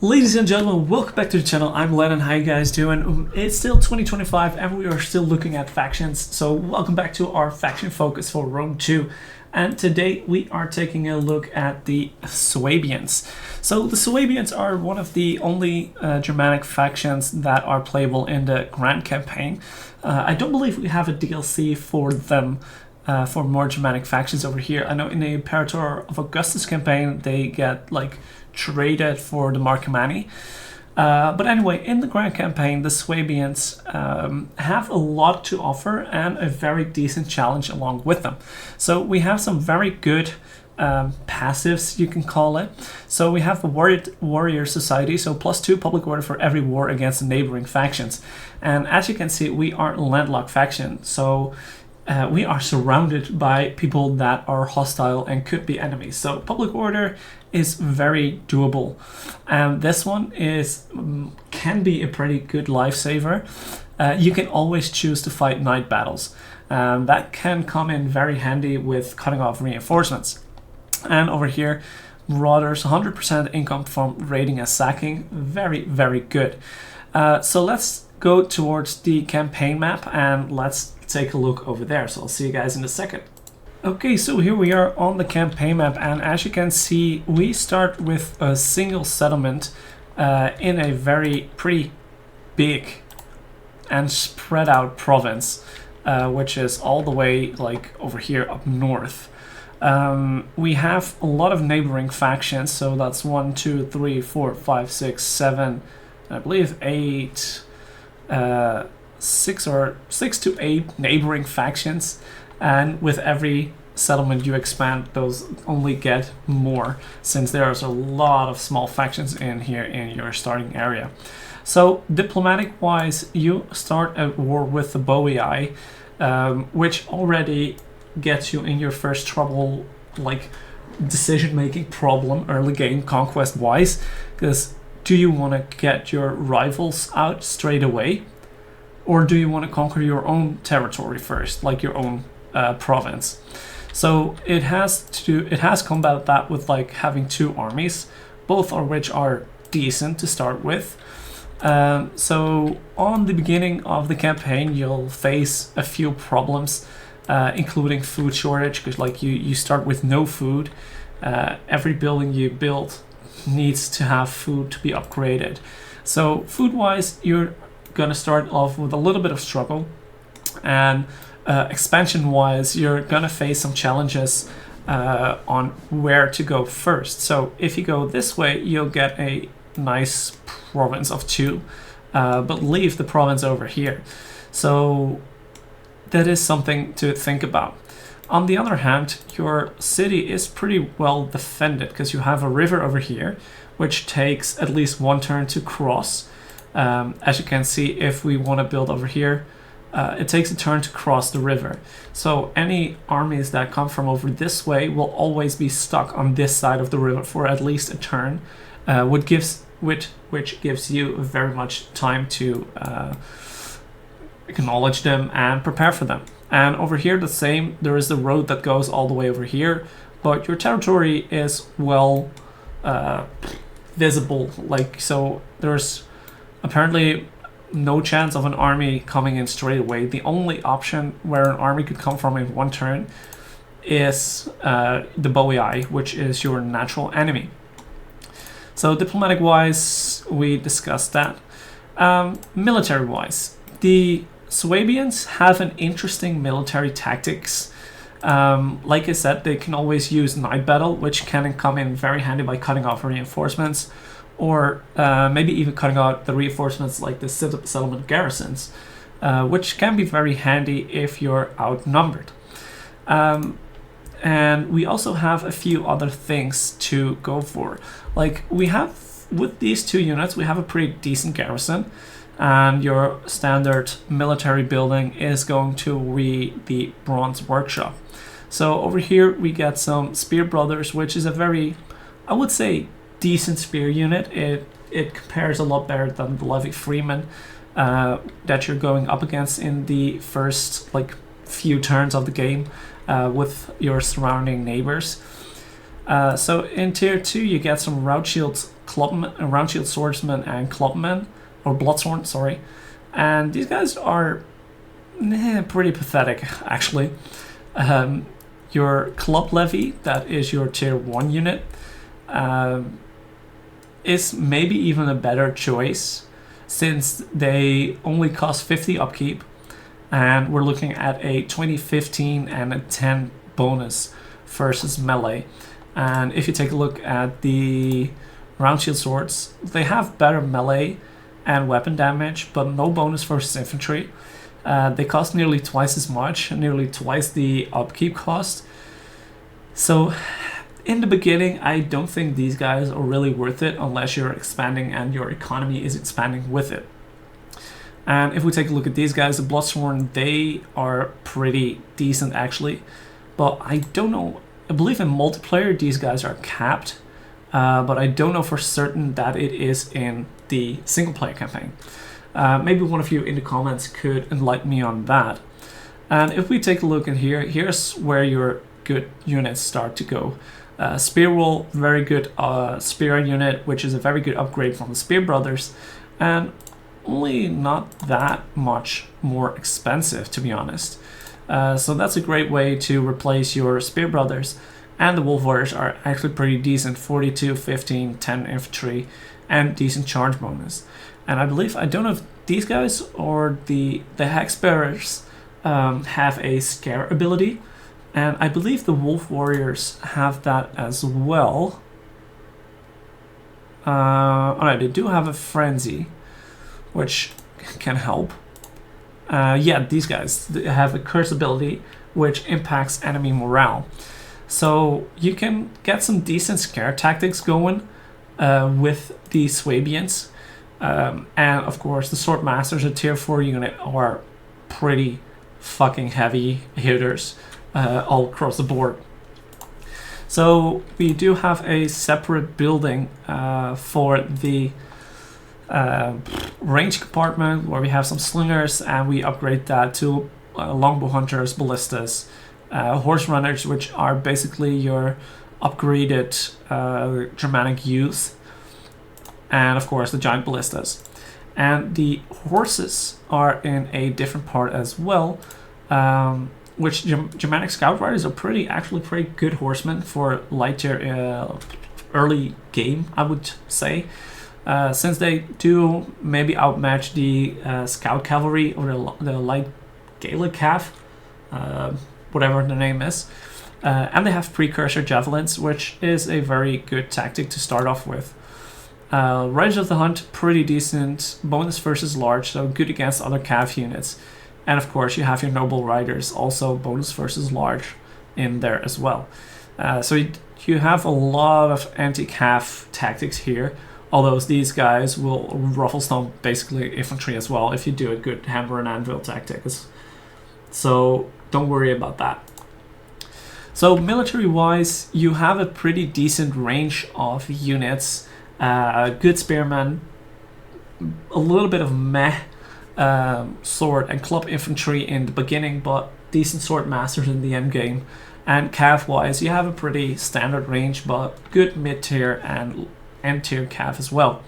Ladies and gentlemen, welcome back to the channel. I'm Lennon. How you guys doing? It's still 2025 and we are still looking at factions. So welcome back to our faction focus for Rome 2. And today we are taking a look at the Suebians. So the Suebians are one of the only Germanic factions that are playable in the Grand Campaign. I don't believe we have a DLC for them. For more Germanic factions over here. I know in the Imperator of Augustus campaign they get like traded for the Marcomanni. But anyway, in the Grand Campaign the Suebians have a lot to offer and a very decent challenge along with them. So we have some very good passives, you can call it. So we have the warrior society, so +2 public order for every war against the neighboring factions. And as you can see, we are a landlocked faction, so we are surrounded by people that are hostile and could be enemies. So public order is very doable. And this one can be a pretty good lifesaver. You can always choose to fight night battles. That can come in very handy with cutting off reinforcements. And over here, Marauders, 100% income from raiding and sacking. Very, very good. So let's go towards the campaign map and let's take a look over there. So I'll see you guys in a second. Okay, so here we are on the campaign map, and as you can see, we start with a single settlement in a pretty big and spread out province, which is all the way like over here up north. We have a lot of neighboring factions, so that's 1, 2, 3, 4, 5, 6, 7, I believe 8, 6 to 8 neighboring factions, and with every settlement you expand, those only get more, since there's a lot of small factions in here in your starting area. So diplomatic wise, you start a war with the Boii, which already gets you in your first trouble, like decision making problem early game conquest wise, because do you want to get your rivals out straight away, or do you want to conquer your own territory first, like your own province? So it has combated that with like having 2 armies, both of which are decent to start with. So on the beginning of the campaign, you'll face a few problems, including food shortage, because like you start with no food. Every building you build needs to have food to be upgraded. So food wise, you're gonna start off with a little bit of struggle, and expansion wise you're gonna face some challenges on where to go first. So if you go this way, you'll get a nice province of 2, but leave the province over here. So that is something to think about. On the other hand, your city is pretty well defended because you have a river over here which takes at least 1 turn to cross. As you can see, if we want to build over here, it takes a turn to cross the river. So any armies that come from over this way will always be stuck on this side of the river for at least a turn, which gives you very much time to acknowledge them and prepare for them. And over here the same, there is the road that goes all the way over here, but your territory is well visible, like, so there's apparently no chance of an army coming in straight away. The only option where an army could come from in 1 turn is the Boii, which is your natural enemy. So diplomatic wise, we discussed that. Military wise, the Suebians have an interesting military tactics. Like I said, they can always use night battle, which can come in very handy by cutting off reinforcements, or maybe even cutting out the reinforcements like the settlement garrisons, which can be very handy if you're outnumbered. And we also have a few other things to go for. Like we have, with these 2 units, we have a pretty decent garrison, and your standard military building is going to be the Bronze Workshop. So over here we get some Spear Brothers, which is a very, I would say, decent spear unit. It compares a lot better than the Levy Freeman that you're going up against in the first like few turns of the game with your surrounding neighbors. So in tier 2 you get some Route Shields clubmen, Roundshield Swordsman and Clubmen, or Bloodsworn, sorry. And these guys are pretty pathetic, actually. Your Club Levy, that is your tier 1 unit, is maybe even a better choice, since they only cost 50 upkeep, and we're looking at a 20, 15, and a 10 bonus versus melee. And if you take a look at the Roundshield Swords, they have better melee and weapon damage, but no bonus versus infantry. They cost nearly twice as much, nearly twice the upkeep cost. So in the beginning, I don't think these guys are really worth it unless you're expanding and your economy is expanding with it. And if we take a look at these guys, the Bloodsworn, they are pretty decent actually. But I don't know, I believe in multiplayer these guys are capped. But I don't know for certain that it is in the single player campaign. Maybe one of you in the comments could enlighten me on that. And if we take a look at here, here's where your good units start to go. Spear Wool, very good spear unit, which is a very good upgrade from the Spear Brothers, and only not that much more expensive, to be honest. So that's a great way to replace your Spear Brothers. And the Wolf Warriors are actually pretty decent, 42, 15, 10 infantry, and decent charge bonus. And I believe, I don't know if these guys or the Hex Bearers have a scare ability. And I believe the Wolf Warriors have that as well. Alright, they do have a Frenzy, which can help. Yeah, these guys have a Curse ability, which impacts enemy morale. So you can get some decent scare tactics going with the Suebians. And of course the Sword Masters, a tier 4 unit, are pretty fucking heavy hitters all across the board. So we do have a separate building for the range compartment where we have some slingers, and we upgrade that to longbow hunters, ballistas, horse runners, which are basically your upgraded Germanic youth, and of course the giant ballistas. And the horses are in a different part as well, which Germanic Scout Riders are actually pretty good horsemen for light tier early game, I would say. Since they do maybe outmatch the Scout Cavalry or the light Gaelic Cav, whatever the name is. And they have precursor javelins, which is a very good tactic to start off with. Riders of the Hunt, pretty decent, bonus versus large, so good against other Cav units. And of course you have your Noble Riders, also bonus versus large in there as well. So you have a lot of anti-Cav tactics here, although these guys will ruffle stomp basically infantry as well if you do a good hammer and anvil tactic. So don't worry about that. So military wise, you have a pretty decent range of units. Good spearmen, a little bit of meh sword and club infantry in the beginning, but decent sword masters in the end game. And Cav wise, you have a pretty standard range, but good mid tier and end tier Cav as well.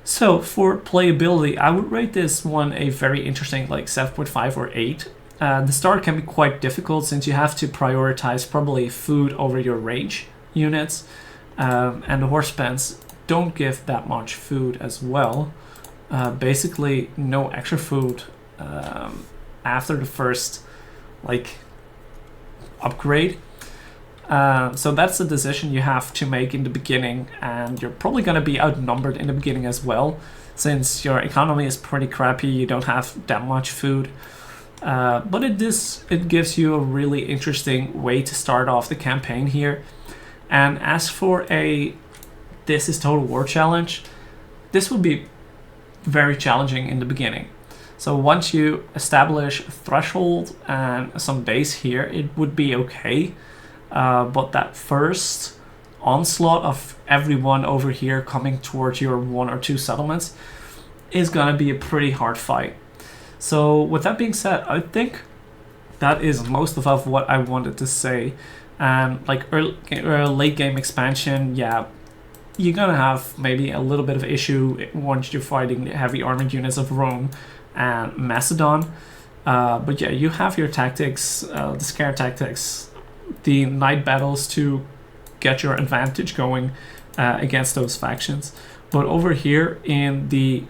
So for playability, I would rate this one a very interesting, like 7.5 or 8. The start can be quite difficult since you have to prioritize probably food over your range units, and the horse pens don't give that much food as well. Basically no extra food after the first upgrade. So that's a decision you have to make in the beginning, and you're probably going to be outnumbered in the beginning as well, since your economy is pretty crappy, you don't have that much food. But it gives you a really interesting way to start off the campaign here. And as for this is Total War challenge, this will be very challenging in the beginning. So once you establish a threshold and some base here, it would be okay. But that first onslaught of everyone over here coming towards your 1 or 2 settlements is gonna be a pretty hard fight. So with that being said, I think that is most of what I wanted to say. And like late game expansion, yeah, you're gonna have maybe a little bit of issue once you're fighting the heavy armored units of Rome and Macedon. But yeah, you have your tactics, the scare tactics, the night battles to get your advantage going against those factions. But over here in the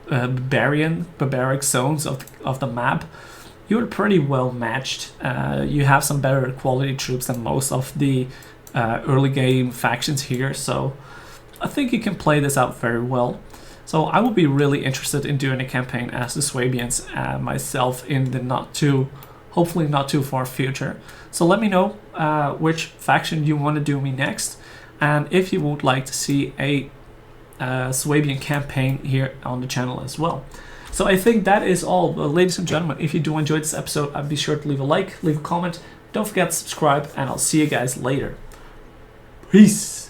barbaric zones of the map, you're pretty well matched. You have some better quality troops than most of the early game factions here, so I think you can play this out very well. So I will be really interested in doing a campaign as the Suebians myself in the hopefully not too far future. So let me know which faction you want to do me next, and if you would like to see a Suebian campaign here on the channel as well. So I think that is all. Ladies and gentlemen, if you do enjoy this episode, be sure to leave a like, leave a comment, don't forget to subscribe, and I'll see you guys later. Peace!